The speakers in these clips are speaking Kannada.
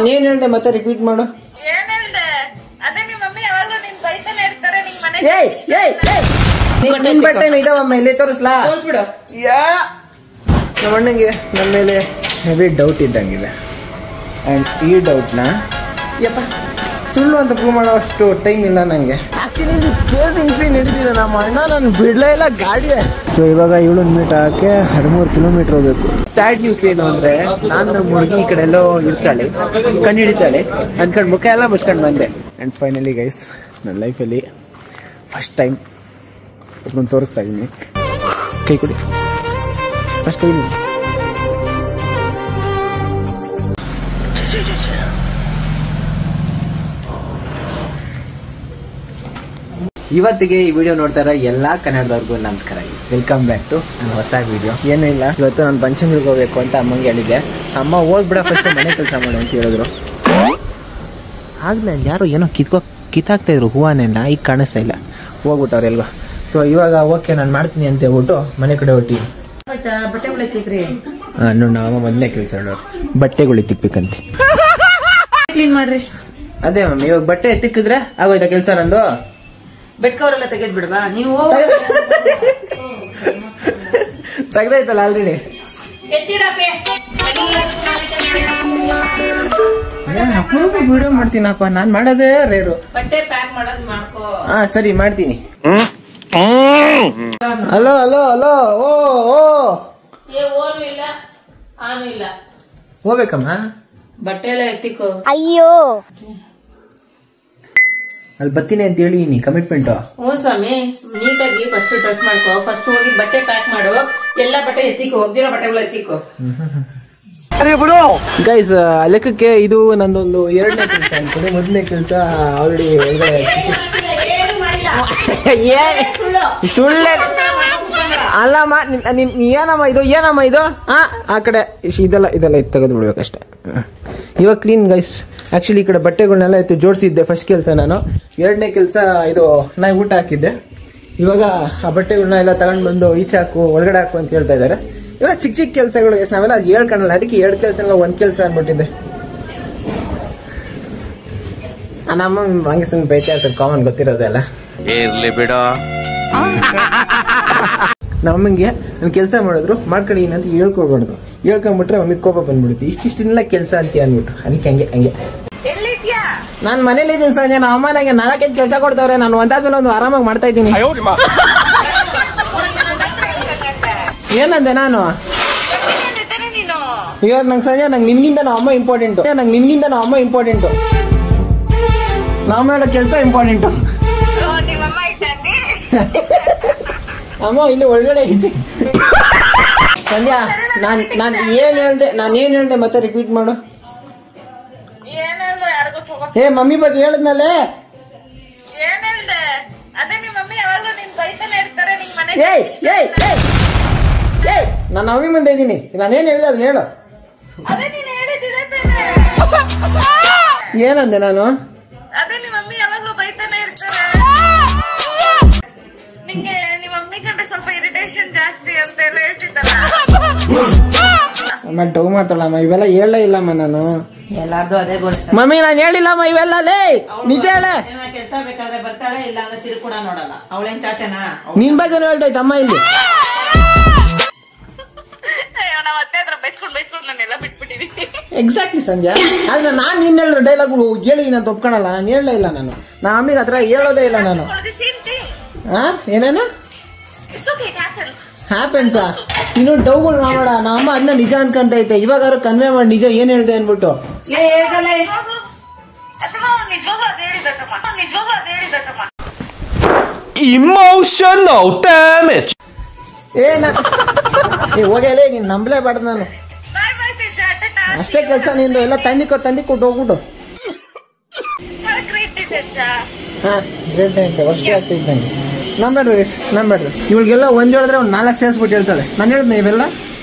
ನಾನು ಏನ್ ಹೇಳ್ದೆ ಮತ್ತೆ ರಿಪೀಟ್ ಮಾಡು. ಏನ್ ಹೇಳ್ದೆ? ಅದೇ ನಿಮ್ಮ ಮಮ್ಮಿ ಯಾವಾಗ್ಲೂ ನಿನ್ ಬೈತಾನೆ ಇರ್ತಾರೆ ನಿನ್ ಮನೆ. ನಿನ್ ಬಟ್ಟೆನು ಇದಾವಮ್ಮ, ಇಲ್ಲಿ ತೋರಿಸ್ಲಾ? ತೋರಿಸ್ಬಿಡು. ನಮ್ಮ ಅಣ್ಣಂಗೆ ನನ್ನ ಮೇಲೆ ಹೆವಿ ಡೌಟ್ ಇದ್ದಂಗಿದೆ. ಆ್ಯಂಡ್ ಈ ಡೌಟ್ನ ಯಪ್ಪ ಸುಳ್ಳು ಅಂತ ಪ್ರೂವ್ ಮಾಡೋ ಅಷ್ಟು ಟೈಮ್ ಇಲ್ಲ ನನಗೆ. ಆ್ಯಕ್ಚುಲಿ ಕೇಸಿಂಗ್ಸಿ ನಡೀತಿದೆ, ನಮ್ಮ ಅಣ್ಣ ನಾನು ಬಿಡಲೇ ಇಲ್ಲ ಗಾಡಿಯೇ. ಸೊ ಇವಾಗ 7 ಮೀಟ್ ಹಾಕಿ 13 ಕಿಲೋಮೀಟರ್ ಹೋಗ್ಬೇಕು. ಸ್ಯಾಡ್ ನ್ಯೂಸ್ ಏನು ಅಂದರೆ, ನಾನು ಹುಡುಗಿ ಈ ಕಡೆ ಎಲ್ಲೋ ಇರ್ತಾಳೆ, ಕಣ್ಣು ಹಿಡಿತಾಳೆ ಅಂದ್ಕೊಂಡು ಮುಖ ಎಲ್ಲ ಮುಚ್ಕೊಂಡು ಬಂದೆ. ಆ್ಯಂಡ್ ಫೈನಲಿ ಗೈಸ್, ನನ್ನ ಲೈಫಲ್ಲಿ ಫಸ್ಟ್ ಟೈಮ್ ಅದನ್ನು ತೋರಿಸ್ತಾ ಇದ್ದೀನಿ. ಕೈ ಕೊಡಿ. ಫಸ್ಟ್ ಟೈಮ್ ಇವತ್ತಿಗೆ ಈ ವಿಡಿಯೋ ನೋಡ್ತಾ ಇರೋ ಎಲ್ಲಾ ಕನ್ನಡದವ್ರಿಗೂ ನಮಸ್ಕಾರ. ವೆಲ್ಕಮ್ ಬ್ಯಾಕ್ ಟು ನನ್ನ ಹೊಸ ವಿಡಿಯೋ. ಏನೂ ಇಲ್ಲ, ಇವತ್ತು ನಾನು ಪಂಚಂಗಿಗೆ ಹೋಗ್ಬೇಕು ಅಂತ ಅಮ್ಮಂಗೆ ಹೇಳಿದ್ದೆ. ಅಮ್ಮ ಹೋಗ್ಬಿಡ ಫಸ್ಟ್ ಮನೆ ಕೆಲಸ ಮಾಡು ಅಂತ ಹೇಳಿದ್ರು. ಆಗ್ಲೇ ಯಾರೋ ಏನೋ ಕಿತ್ತಾಕ್ತಾ ಇದ್ರು ಹೂವನೆಲ್ಲ, ಈಗ ಕಾಣಿಸ್ತಾ ಇಲ್ಲ, ಹೋಗ್ಬಿಟ್ಟವ್ರು ಎಲ್ಗೋ. ಸೊ ಇವಾಗ ಓಕೆ ನಾನು ಮಾಡ್ತೀನಿ ಅಂತ ಹೇಳ್ಬಿಟ್ಟು ಮನೆ ಕಡೆ ಹೊಟ್ಟಿ. ನೋಡಿ ನಾವು ಮೊದಲನೇ ಕೆಲಸ ಹೇಳೋರು ಬಟ್ಟೆಗಳು ತಿಕ್ಬೇಕಂತ. ಕ್ಲೀನ್ ಮಾಡ್ರಿ. ಅದೇ ಮಮ್ಮಿ, ಇವಾಗ ಬಟ್ಟೆ ತಿಕ್ಕಿದ್ರೆ ಆಗೋಯ್ತಾ ಕೆಲಸ ನಂದು? ಬೆಡ್ ಕವರ್ ಎಲ್ಲ ತೆಗೆದ್ ಬಿಡ್ವಾ ನೀವು? ತೆಗ್ದಾಯ್ತಲ್ಲ ಆಲ್ರೆಡಿ. ಅಪರೂಪ ವಿಡಿಯೋ ಮಾಡ್ತೀನಪ್ಪ, ನಾನ್ ಮಾಡೋದೇ ರೇರು. ಬಟ್ಟೆ ಪ್ಯಾಕ್ ಮಾಡೋದ್ ಮಾಡ್ಕೋ. ಹಾ ಸರಿ ಮಾಡ್ತೀನಿ. Hello hello hello. ಓ ಓ ಓನು ಇಲ್ಲ ಆನು ಇಲ್ಲ. ಹೋಗ್ಬೇಕಮ್ಮ, ಬಟ್ಟೆ ಎಲ್ಲ ಎತ್ತಿಕೋ. ಅಯ್ಯೋ ಅಲ್ಲಿ ಬರ್ತೀನಿ ಅಂತ ಹೇಳಿ ನೀ ಕಮಿಟ್ಮೆಂಟ್. ಹ್ಞೂ ಸ್ವಾಮಿ, ನೀಟಾಗಿ ಫಸ್ಟ್ ಡ್ರೆಸ್ ಮಾಡ್ಕೋ, ಫಸ್ಟ್ ಹೋಗಿ ಬಟ್ಟೆ ಪ್ಯಾಕ್ ಮಾಡು, ಎಲ್ಲ ಬಟ್ಟೆ ಎತ್ತಿಕೋ, ಹೋಗ್ದಿರೋ ಬಟ್ಟೆಗಳು ಎತ್ತಿಕೋ. ಗೈಸ್, ಲೆಕ್ಕಕ್ಕೆ ಇದು ನಂದೊಂದು 2ನೇ ಕೆಲಸ ಅನ್ಕೊಂಡು. 1ನೇ ಕೆಲಸ ಆಲ್ರೆಡಿ ಸುಳ್ಳೆ ಅಲ್ಲಮ್ಮ. ಏನಮ್ಮ ಇದು, ಏನಮ್ಮ ಇದು? ಆ ಕಡೆ ಇದೆಲ್ಲ ತೆಗೆದು ಬಿಡ್ಬೇಕಷ್ಟೆ. ಇವಾಗ ಕ್ಲೀನ್ ಗೈಸ್. ಆಕ್ಚುಲಿ ಈ ಕಡೆ ಬಟ್ಟೆಗಳನ್ನೆಲ್ಲ ಎತ್ತು ಜೋಡಿಸಿದ್ದೆ ಫಸ್ಟ್ ಕೆಲಸ ನಾನು. 2ನೇ ಕೆಲಸ ಇದು ನಾನು ಊಟ ಹಾಕಿದ್ದೆ. ಇವಾಗ ಆ ಬಟ್ಟೆಗಳನ್ನ ಎಲ್ಲ ತಗೊಂಡು ಬಂದು ಈಚೆ ಹಾಕು, ಒಳಗಡೆ ಹಾಕು ಅಂತ ಹೇಳ್ತಾ ಇದ್ದಾರೆ. ಇವೆಲ್ಲ ಚಿಕ್ಕ ಚಿಕ್ಕ ಕೆಲಸಗಳು ಗೈಸ್, ನಾವೆಲ್ಲ ಹೇಳ್ಕೊಳ್ಳಲ್ಲ, ಅದಕ್ಕೆ 2 ಕೆಲಸ ಎಲ್ಲ 1 ಕೆಲಸ ಅನ್ಬಿಟ್ಟಿದ್ದೆ. ನಮ್ಮ ಹಂಗೆ ಸುಮ್ಮನೆ ಬೈತಾ ಇರ್ತಾರೆ, ಕಾಮನ್ ಗೊತ್ತಿರೋದೆಲ್ಲ. ಇರ್ಲಿ ಬಿಡ. ನಮ್ಮಂಗೆ ನಾನು ಕೆಲಸ ಮಾಡಿದ್ರು ಮಾಡ್ಕೊಳ್ಳಿ ಅಂತ ಹೇಳ್ಕೊಬಾರ್ದು. ಹೇಳ್ಕೊಂಡ್ಬಿಟ್ರೆ ಮಮ್ಮಿಗೆ ಕೋಪ ಬಂದ್ಬಿಡುತ್ತೆ. ಇಷ್ಟಿಷ್ಟನ್ನೆಲ್ಲ ಕೆಲಸ ಅಂತ ಅಂದ್ಬಿಟ್ಟು, ಅದಕ್ಕೆ ಹಂಗೆ. ನಾನು ಮನೇಲಿ ಇದ್ದೀನಿ ಸಂಜೆ, ನಮ್ಮ ಅಮ್ಮ ನನಗೆ 4-5 ಕೆಲಸ ಕೊಡ್ತಾವ್ರೆ. ನಾನು ಒಂದಾದ್ಮೇಲೆ ಒಂದು ಆರಾಮಾಗಿ ಮಾಡ್ತಾ ಇದ್ದೀನಿ. ಏನಂದೆ ನಾನು ಇವಾಗ? ನಂಗೆ ಸಂಜೆ ನಿನ್ಗಿಂತ ನಮ್ಮ ಅಮ್ಮ ಇಂಪಾರ್ಟೆಂಟು. ನಮ್ಮ ಹೇಳೋ ಕೆಲಸ ಇಂಪಾರ್ಟೆಂಟು. ಅಮ್ಮ ಇಲ್ಲಿ ಒಳಗಡೆ ಐತಿ. ಸಂಧ್ಯಾ, ನಾನು ಏನ್ ಹೇಳ್ದೆ ಮತ್ತೆ ರಿಪೀಟ್ ಮಾಡು. ಏ ಮಮ್ಮಿ ಬಗ್ಗೆ ಹೇಳದ್ನಲ್ಲೇ. ನಾನು ಮಮ್ಮಿ ಮುಂದೆ ಇದ್ದೀನಿ, ನಾನೇನ್ ಹೇಳ್ದೆ ಅದನ್ನ ಹೇಳು. ಏನಂದೆ ನಾನು? ಸ್ವಲ್ಪ ಇರಿಟೇಷನ್ ಜಾಸ್ತಿ ಅಂತ ಎಲ್ಲ ಹೇಳ್ತಿದ್ದಲ್ಲ. ಅಮ್ಮ ಡೌ ಮಾಡ್ತಾಳಮ್ಮ, ಇವೆಲ್ಲ ಹೇಳೇ ಇಲ್ಲಮ್ಮ ನಾನು. ಎಲ್ಲಾರ್ದು ಅದೇ ಮಮ್ಮಿ ನಾನು ಹೇಳಿಲ್ಲಮ್ಮ ಇವೆಲ್ಲ. ನಿಜ ಹೇಳ. ಕೆಲಸ ಬೇಕಾದ್ರೆ ಬರ್ತಾಳೆ, ಇಲ್ಲ ಅಂದ್ರೆ ತಿರುಕೂಡ ನೋಡಲ್ಲ. ಅವಳೇನ್ ಚಾಚನಾ? ನಿನ್ ಬಗ್ಗೆ ಹೇಳ್ತೈತೆ ಅಮ್ಮ ಇಲ್ಲಿ. ನಾವ್ ಅತ್ತೆ ಹತ್ರ ಬೈಸ್ಕೊಂಡ್ ನಾನೆಲ್ಲ ಬಿಟ್ಬಿಟ್ಟಿದೀನಿ. ಎಕ್ಸಾಕ್ಟ್ಲಿ ಸಂಧ್ಯಾ. ಆದ್ರೆ ನಾನ್ ನೀನ್ ಹೇಳಿರೋ ಡೈಲಾಗ್ಗಳು ಹೇಳಿ ನಾನು ಒಪ್ಕೊಳಲ್ಲ. ನಾನು ಹೇಳಲೇ ಇಲ್ಲ. ನಾನು ಅಮ್ಮಿಗೆ ಹತ್ರ ಹೇಳೋದೇ ಇಲ್ಲ ನಾನು. ಏನೇನು ಹ್ಯಾಪನ್ಸಾ? ಇನ್ನು ಡೌಗಳು ಮಾಡೋಣ. ನಮ್ಮ ಅದನ್ನ ನಿಜ ಅನ್ಕಂತೈತೆ. ಇವಾಗಾರು ಕನ್ವೆ ಮಾಡಿ ನಿಜ ಏನ್ ಹೇಳ್ದೆ ಅನ್ಬಿಟ್ಟು. Emotional damage. ಹೋಗಲೇ ನೀನ್ ನಂಬಲೇಬಾರ್ದು ನಾನು. ಅಷ್ಟೇ ಕೆಲಸ ನಿಂದು. ಎಲ್ಲ ತಂದಿಕೊಟ್ಟು ಹೋಗ್ಬಿಟ್ಟು. ಹಾ ವರ್ಷ ಆಗ್ತೈತೆ ನಂಗೆ. ನಂಬೇಡ್ರಿ ಇವಳಿಗೆಲ್ಲ ಒಂದ್ ಹೇಳಿದ್ರೆ ಒಂದು 4 ಸೇರಿಸ್ಬಿಟ್ಟು ಹೇಳ್ತಾಳೆ. ನಾನು ಹೇಳಿದ್ನ ಇವೆಲ್ಲ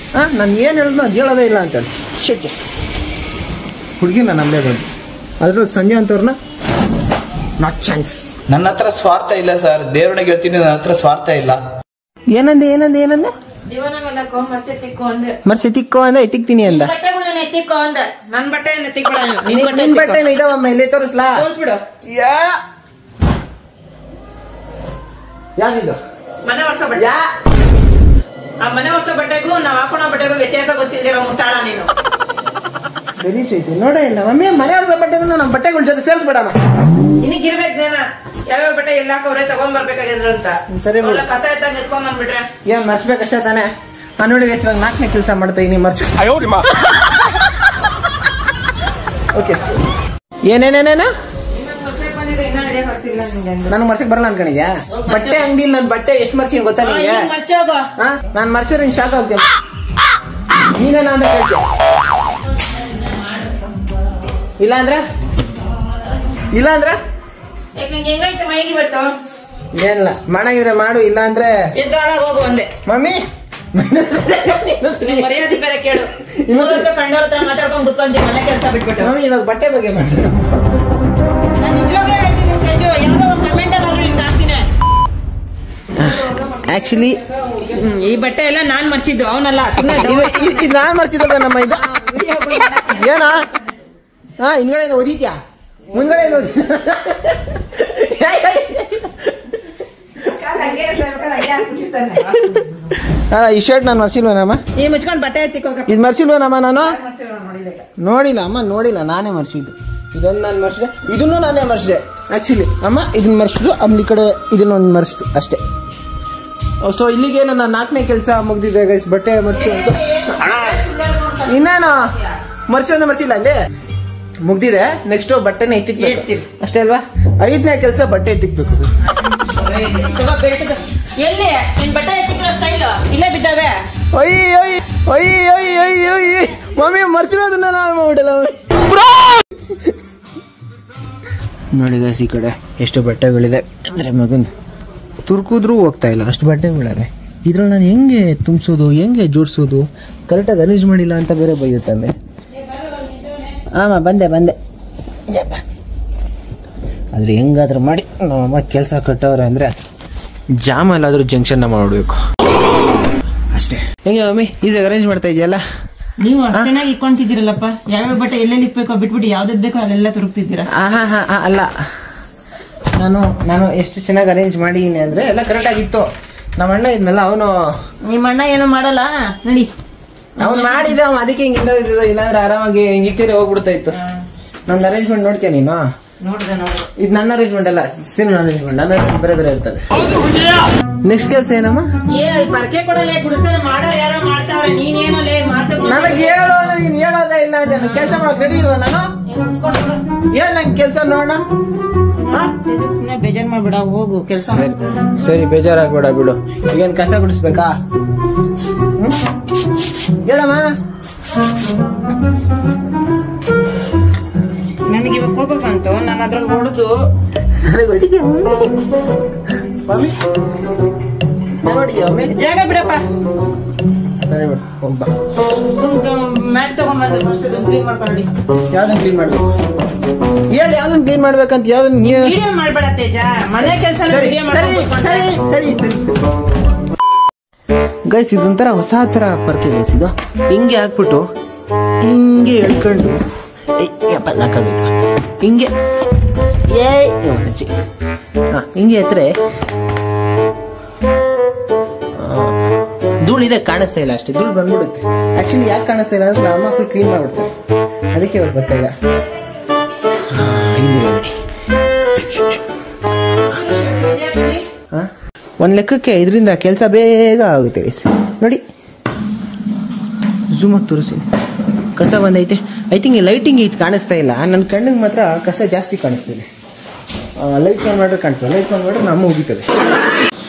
ನಾನು ಏನು ಹೇಳಿದ್ನ ಅದು ಹೇಳೋದೇ ಇಲ್ಲ ಅಂತೇಳಿ. ಶಿಟ್, ಹುಡುಗಿ ನಾನು ನಂಬೇಡ್ರಿ. ಆದ್ರೂ ಸಂಜೆ ಅಂತವ್ರನ್ನ ನಾಟ್ ಚಾನ್ಸ್. ನನ್ನ ಹತ್ರ ಸ್ವಾರ್ಥ ಇಲ್ಲ ಸರ್, ದೇವ್ರನಿಗೆ ಹೇಳ್ತೀನಿ, ನನ್ನ ಹತ್ರ ಸ್ವಾರ್ಥ ಇಲ್ಲ. ಏನಂದೆ ಮರ್ಸಿ ತಿಕ್ಕೋ ಅಂದೆ ತಿಕ್ತೀನಿ ಅಂದ. ಎತ್ತಿಕೋ ಅಂದ ನನ್ ಬಟ್ಟೆ ಎತ್ತಿಕೊಳ ನಿನ್ ಬಟ್ಟೆ ಇದಾವಮ್ಮ ಇಲ್ಲಿ ತೋರಿಸ್ಲಾ ತೋರಿಸ್ಬಿಡು ಯಾರಿದು ಮನೆ ವರ್ಷ ಬಟ್ಟೆ ಆ ಮನೆ ವರ್ಷ ಬಟ್ಟೆಗೂ ನಾವ್ ಹಾಕೋಣ ಬಟ್ಟೆಗೂ ವ್ಯತ್ಯಾಸ ಗೊತ್ತಿಲ್ದಿರೋ ಮುಟ್ಟಾಳ ನೀನು ಗಲೀಜ್ ಐತಿ ನೋಡ ಇಲ್ಲ ಮಮ್ಮಿ ಮನೆ ವರ್ಷ ಬಟ್ಟೆ ನಮ್ಮ ಬಟ್ಟೆಗಳ ಜೊತೆ ಸೇರಿಸ್ಬೇಡಮ್ಮ ನಿನಗ್ ಇರ್ಬೇಕೇನ ಯಾವ್ಯಾವ ಬಟ್ಟೆ ಎಲ್ಲ ಹಾಕೋರೆ ತಗೊಂಡ್ ಬರ್ಬೇಕಾಗಿದ್ರು ಅಂತ ಸರಿ ಕಸ ಎತ್ತಾಗ ಎತ್ಕೊಂಡ್ ಬಂದ್ಬಿಟ್ರೆ ಏನ್ ಮರ್ಸ್ಬೇಕಷ್ಟೇ ತಾನೆ ನಾನು ನೋಡಿ ಇವಾಗ 4ನೇ ಕೆಲಸ ಮಾಡ್ತಾ ಇದೀನಿ ಮರ್ಚು ಓಕೆ ಏನೇನೇನೇನ ನಾನು ಮರ್ಸಕ್ ಬರಲ್ಲ ಅನ್ಕೊಂಡಿದ್ಯಾ ಬಟ್ಟೆ ಅಂಗಡಿಲಿ ನನ್ ಬಟ್ಟೆ ಎಷ್ಟು ಮರ್ಸಿ ಗೊತ್ತಾ ನಿಮಗೆ ನಾನ್ ಮರ್ಸಿದ್ರೆ ಶಾಕ್ ಆಗ್ತೀನಿ ನೀನೇನ ಅಂತ ಕೇಳ್ತೀಯ ಇಲ್ಲ ಅಂದ್ರೆ ಹೆಂಗೈತೆ ಮೈಗೆ ಇವತ್ತು ಏನಿಲ್ಲ ಮಾಡಾಗಿದ್ರೆ ಮಾಡು ಇಲ್ಲ ಅಂದ್ರೆ ಹೋಗು ಒಂದೇ ಮಮ್ಮಿ ಮರ್ಯಾದೆ ಬೇರೆ ಕೇಳು ಇನ್ನೊಂದು ಕಂಡೋರ್ತ ಮಾತಾಡ್ಕೊಂಡು ಕುತ್ಕೊಂತೀವಿ ಮನೆ ಕೆಲಸ ಬಿಟ್ಬಿಟ್ಟು ಮಮ್ಮಿ ಇವಾಗ ಬಟ್ಟೆ ಬಗ್ಗೆ ಮಾತಾಡ ನಾನು ನಿಜವಾಗ್ಲೂ ಹೇಳ್ತೀನಿ ತೇಜು ಯಾವ್ದೋ ಒಂದು ಕಮೆಂಟ್ ಆದ್ರೂ ನಿಮ್ಗೆ ಹಾಕ್ತೀನಿ ಆಕ್ಚುಲಿ ಈ ಬಟ್ಟೆ ಎಲ್ಲ ನಾನ್ ಮರ್ಚಿದ್ದು ಅವನಲ್ಲ ಇದು ನಾನ್ ಮರ್ಸಿದಲ್ವ ನಮ್ಮ ಇದು ಏನಾ ಹಾ ಹಿಂದ್ಗಡೆ ಓದಿತ್ಯಾ ಮುಂದ್ಗಡೆ ಈ ಶರ್ಟ್ ನಾನು ಮರ್ಸಿಲ್ವೇನಮ್ಮ ಈ ಮುಚ್ಕೊಂಡು ಬಟ್ಟೆ ಎತ್ತಿಕೋಗ ಇದು ಮರ್ಸಿಲ್ವೇನಮ್ಮ ನಾನು ನೋಡಿಲ್ಲ ಅಮ್ಮ ನೋಡಿಲ್ಲ ನಾನೇ ಮರ್ಸಿದ್ದು ಇದೊಂದು ನಾನು ಮರ್ಸಿದೆ ಇದನ್ನು ನಾನೇ ಮರ್ಸಿದೆ ಆಕ್ಚುಲಿ ಅಮ್ಮ ಇದನ್ನ ಮರ್ಸಿದ್ದು ಆಮೇಲೆ ಈ ಕಡೆ ಇದನ್ನೊಂದು ಮರ್ಸಿದ್ದು ಅಷ್ಟೇ ಸೊ ಇಲ್ಲಿಗೆ ನನ್ನ 4ನೇ ಕೆಲಸ ಮುಗ್ದಿದೆ ಗೈಸ್ ಬಟ್ಟೆ ಮರ್ಚು ಅಂತ ಇನ್ನೇನು ಮರ್ಚೊಂದು ಮರ್ಸಿಲ್ಲ ಅಲ್ಲಿ ಮುಗ್ದಿದೆ ನೆಕ್ಸ್ಟ್ ಬಟ್ಟೆನ ಎತ್ತಿಕ್ಬೇಕು ಅಷ್ಟೇ ಅಲ್ವಾ 5ನೇ ಕೆಲಸ ಬಟ್ಟೆ ಎತ್ತಿಕ್ಬೇಕು ಎಲ್ಲಿ ನಿನ್ ಬಟ್ಟೆ ಎತ್ತಿಕ್ಕಿರೋ ಸ್ಟೈಲ್ ಇಲ್ಲೇ ಬಿದ್ದಾವೆ ಮಮ್ಮಿ ಮರ್ಸಿರೋದನ್ನ ನೋಡಿ ಗೈಸ್ ಈ ಕಡೆ ಎಷ್ಟು ಬಟ್ಟೆಗಳಿದೆ ಅಂದ್ರೆ ಮಗನ್ ತುರ್ಕುದ್ರೂ ಹೋಗ್ತಾ ಇಲ್ಲ ಅಷ್ಟು ಬಟ್ಟೆಗಳಿವೆ ಇದ್ರಲ್ಲಿ ನಾನು ಹೆಂಗೆ ತುಂಬಿಸೋದು ಹೆಂಗೆ ಜೋಡಿಸೋದು ಕರೆಕ್ಟಾಗಿ ಅರೇಂಜ್ ಮಾಡಿಲ್ಲ ಅಂತ ಬೇರೆ ಬೈಯುತ್ತಂದೆ ಆಮ ಬಂದೆ ಆದ್ರೆ ಹೆಂಗಾದ್ರೂ ಮಾಡಿ ನಮ್ಮಮ್ಮ ಕೆಲಸ ಕಟ್ಟವ್ರೆ ಅಂದ್ರೆ ಜಾಮಲ್ಲಾದ್ರೂ ಜಂಕ್ಷನ್ನ ಮಾಡ್ಬೇಕು ಅಷ್ಟೇ ಹೆಂಗೆ ಮಮ್ಮಿ ಈಸಿಯಾಗಿ ಅರೇಂಜ್ ಮಾಡ್ತಾ ಇದೆಯಲ್ಲ ನೀವು ಅಷ್ಟು ಚೆನ್ನಾಗಿ ಇಟ್ಕೊಂತಿದ್ದೀರಲ್ಲಪ್ಪ ಯಾವ್ಯಾವ ಬಟ್ಟೆ ಎಲ್ಲೆಲ್ಲಿ ಇಕ್ಬೇಕೋ ಬಿಟ್ಬಿಟ್ಟು ಯಾವ್ದದ್ ಬೇಕೋ ಅಲ್ಲೆಲ್ಲ ತುರುಕ್ತಿದ್ದೀರಾ ಅಲ್ಲ ನಾನು ಎಷ್ಟು ಚೆನ್ನಾಗಿ ಅರೇಂಜ್ ಮಾಡಿದೀನಿ ಅಂದ್ರೆ ಎಲ್ಲ ಕರೆಕ್ಟ್ ಆಗಿತ್ತು ನಮ್ಮ ಅಣ್ಣ ಇದ್ನಲ್ಲ ಅವನು ನಿಮ್ಮ ಅಣ್ಣ ಏನು ಮಾಡಲ್ಲ ನೋಡಿ ಅವ್ನು ಮಾಡಿದ ಅದಕ್ಕೆ ಹಿಂಗಿಂದ ಇಲ್ಲಾಂದ್ರೆ ಆರಾಮಾಗಿ ಹಿಂಗಿಕ್ಕಿದ್ರೆ ಹೋಗ್ಬಿಡ್ತಾ ಇತ್ತು ನಂದು ಅರೇಂಜ್ಮೆಂಟ್ ನೋಡ್ತೀಯ ನೀನು ಇದು ನನ್ನ ಅರೇಂಜ್ಮೆಂಟ್ ಅಲ್ಲ ಸಿನಿಮಾ ಅರೇಂಜ್ಮೆಂಟ್ ನನ್ನ ಬೇರೆ ಇರ್ತದೆ ನೆಕ್ಸ್ಟ್ ಕೆಲಸ ಏನಮ್ಮ ಪರ್ಕೆ ಕೊಡಲೇ ಗುಡಿಸ್ತಾರೆ ಮಾಡೋ ಯಾರೋ ಮಾಡ್ತಾವ್ರೆ ನೀನೇನಲ್ಲೇ ನನಗೆ ಹೇಳೋದ್ರೆ ನೀನ್ ಹೇಳೋದೇ ಇಲ್ಲ ಅಂತ ಕೆಲಸ ಮಾಡಕ್ ರೆಡಿ ಇಲ್ವಾ ನಾನು ಹೇಳ ನಂಗೆ ಕೆಲಸ ನೋಡೋಣ ಸುಮ್ಮನೆ ಬೇಜಾರ್ ಮಾಡ್ಬೇಡ ಹೋಗು ಕೆಲಸ ಸರಿ ಬೇಜಾರಾಗ್ಬೇಡ ಬಿಡು ಈಗೇನ್ ಕಸ ಗುಡಿಸ್ಬೇಕಾ ಹೇಳಮ್ಮ ನನಗೆ ಇವಾಗ ಕೋಪ ಬಂತು ನಾನು ಅದ್ರಲ್ಲಿ ಹೊಡೆದು ಜಾಗ ಬಿಡಪ್ಪ ಸರಿ ಬಿಡು ಹೋಗ್ಬ ಮ್ಯಾಟ್ ತಗೊಂಡ್ಬಂದ್ರೆ ಫಸ್ಟ್ ಕ್ಲೀನ್ ಮಾಡ್ಕೊಳ್ಳಿ ಯಾವ್ದನ್ನ ಕ್ಲೀನ್ ಮಾಡ್ಬೇಕು ಹೇಳಿ ಯಾವ್ದನ್ನ ಕ್ಲೀನ್ ಮಾಡ್ಬೇಕಂತ ಯಾವ್ದನ್ನ ವಿಡಿಯೋ ಮಾಡ್ಬೇಡ ತೇಜ ಮನೆ ಕೆಲಸ ಸರಿ ಗೈಸ್ ಇದೊಂಥರ ಹೊಸ ತರ ಪರ್ಕೆ ಗೈಸ್ ಇದು ಹಿಂಗೆ ಹಾಕ್ಬಿಟ್ಟು ಹಿಂಗೆ ಎಳ್ಕೊಂಡು ಸಾಕಾಗುತ್ತೆ ಹಿಂಗೆ ಹಿಂಗೆ ಎತ್ತರೆ ಧೂಳಿದೆ ಕಾಣಿಸ್ತಾ ಇಲ್ಲ ಅಷ್ಟೇ ಧೂಳು ಬಂದ್ಬಿಡುತ್ತೆ ಆಕ್ಚುಲಿ ಯಾಕೆ ಕಾಣಿಸ್ತಾ ಇಲ್ಲ ಅಂದ್ರೆ ಅಮ್ಮ ಫುಲ್ ಕ್ಲೀನ್ ಮಾಡ್ಬಿಡ್ತಾರೆ ಅದಕ್ಕೆ ಇವಾಗ ಗೊತ್ತಾಗ ಒಂದು ಲೆಕ್ಕಕ್ಕೆ ಇದರಿಂದ ಕೆಲಸ ಬೇಗ ಆಗುತ್ತೆ ನೋಡಿ ಝೂಮಾಗಿ ತೋರಿಸಿ ಕಸ ಬಂದೈತೆ ಐ ಥಿಂಕ್ ಲೈಟಿಂಗ್ ಇದು ಕಾಣಿಸ್ತಾ ಇಲ್ಲ ನನ್ನ ಕಣ್ಣಿಗೆ ಮಾತ್ರ ಕಸ ಜಾಸ್ತಿ ಕಾಣಿಸ್ತಿದೆ ಲೈಟ್ ಆನ್ ಮಾಡಿದ್ರೆ ಕಾಣಿಸ್ತದೆ ಲೈಟ್ ಆನ್ ಮಾಡಿದ್ರೆ ನಮ್ಮ ಮುಗಿತದೆ